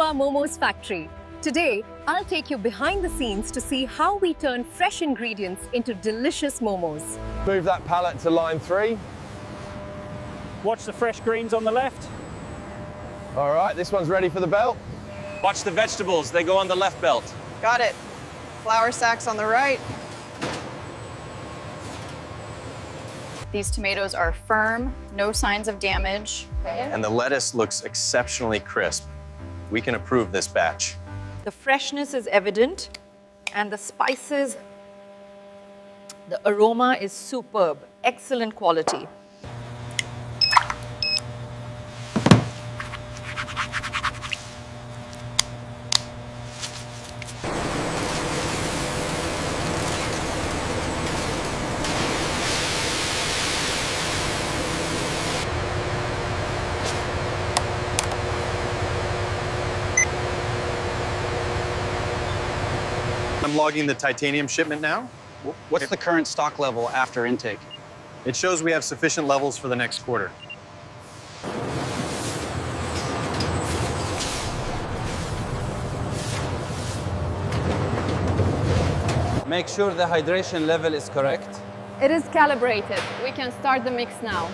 our Momos factory. Today, I'll take you behind the scenes to see how we turn fresh ingredients into delicious momos. Move that pallet to line 3. Watch the fresh greens on the left. All right, this one's ready for the belt. Watch the vegetables, they go on the left belt. Got it. Flour sacks on the right. These tomatoes are firm, no signs of damage. And the lettuce looks exceptionally crisp. We can approve this batch. The freshness is evident, and the spices, the aroma is superb, excellent quality. I'm logging the titanium shipment now. What's the current stock level after intake? It shows we have sufficient levels for the next quarter. Make sure the hydration level is correct. It is calibrated. We can start the mix now.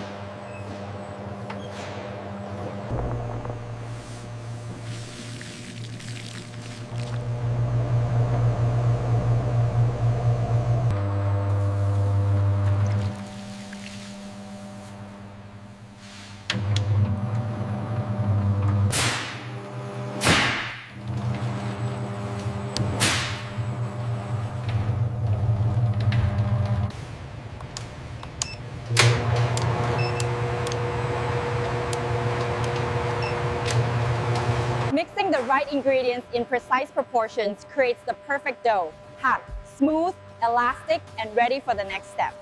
Mixing the right ingredients in precise proportions creates the perfect dough. Hot, smooth, elastic, and ready for the next step.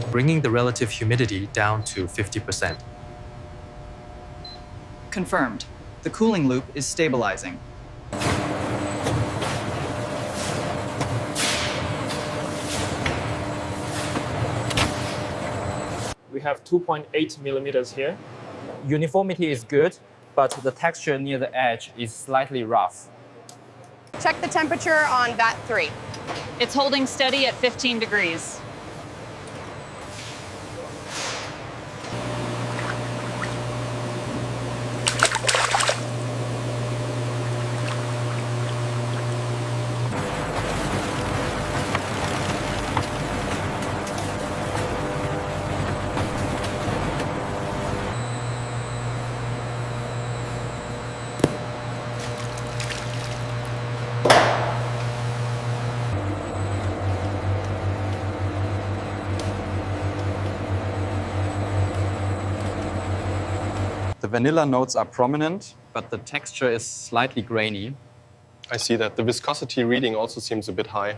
Bringing the relative humidity down to 50%. Confirmed. The cooling loop is stabilizing. We have 2.8 millimeters here. Uniformity is good, but the texture near the edge is slightly rough. Check the temperature on vat 3. It's holding steady at 15 degrees. The vanilla notes are prominent, but the texture is slightly grainy. I see that. The viscosity reading also seems a bit high.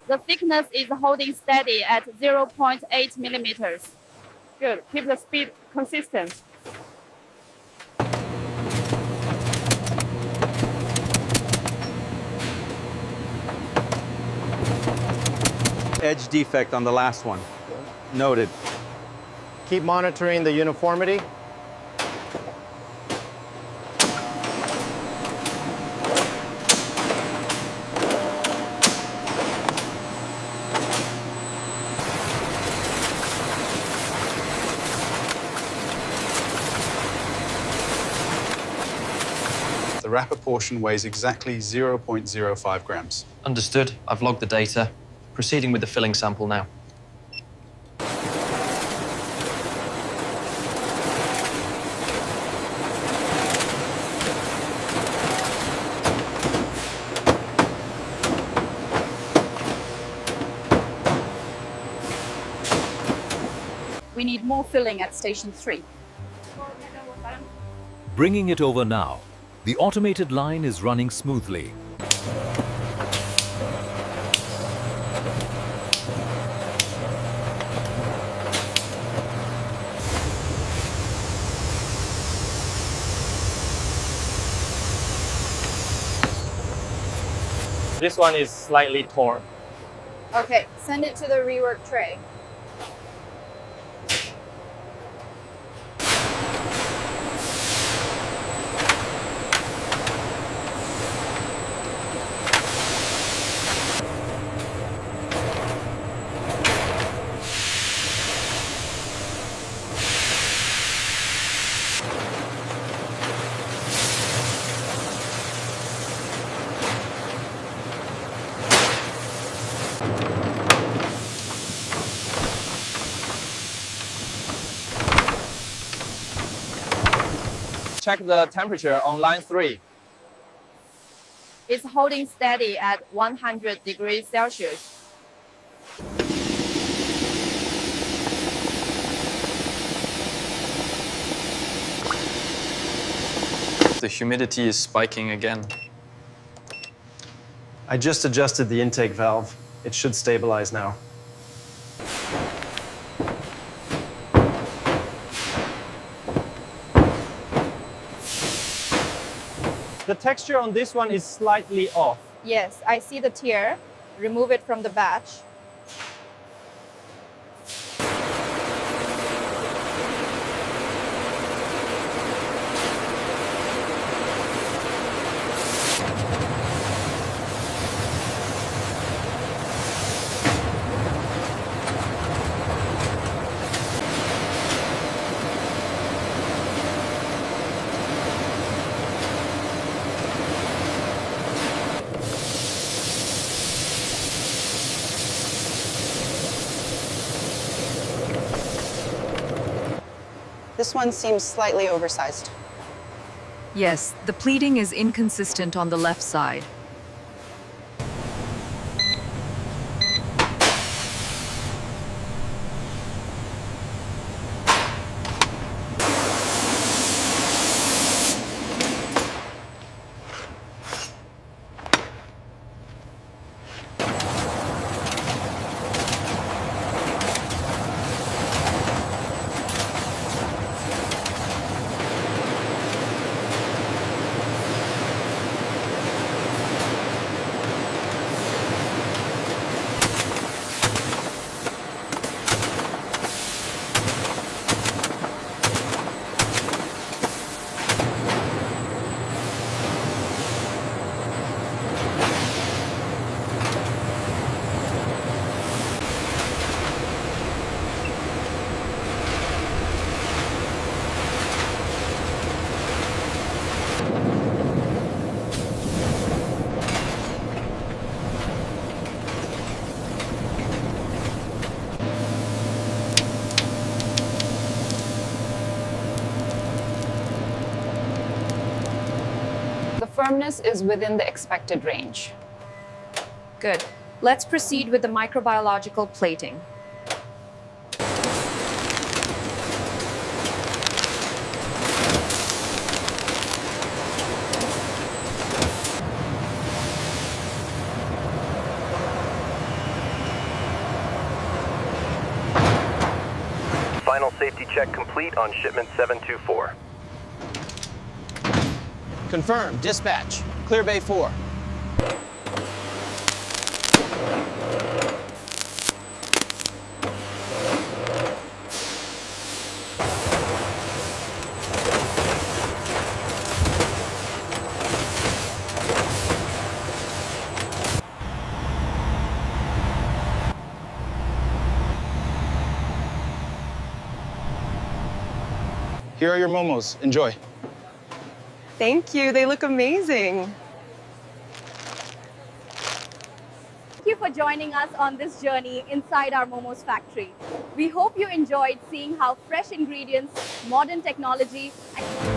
The thickness is holding steady at 0.8 millimeters. Good. Keep the speed consistent. Edge defect on the last one. Noted. Keep monitoring the uniformity. The wrapper portion weighs exactly 0.05 grams. Understood. I've logged the data. Proceeding with the filling sample now. We need more filling at station 3. Bringing it over now. The automated line is running smoothly. This one is slightly torn. Okay, send it to the rework tray. Check the temperature on line 3. It's holding steady at 100 degrees Celsius. The humidity is spiking again. I just adjusted the intake valve. It should stabilize now. The texture on this one is slightly off. Yes, I see the tear. Remove it from the batch. This one seems slightly oversized. Yes, the pleating is inconsistent on the left side. Firmness is within the expected range. Good. Let's proceed with the microbiological plating. Final safety check complete on shipment 724. Confirmed. Dispatch. Clear Bay 4. Here are your momos. Enjoy. Thank you. They look amazing. Thank you for joining us on this journey inside our Momos factory. We hope you enjoyed seeing how fresh ingredients, modern technology, and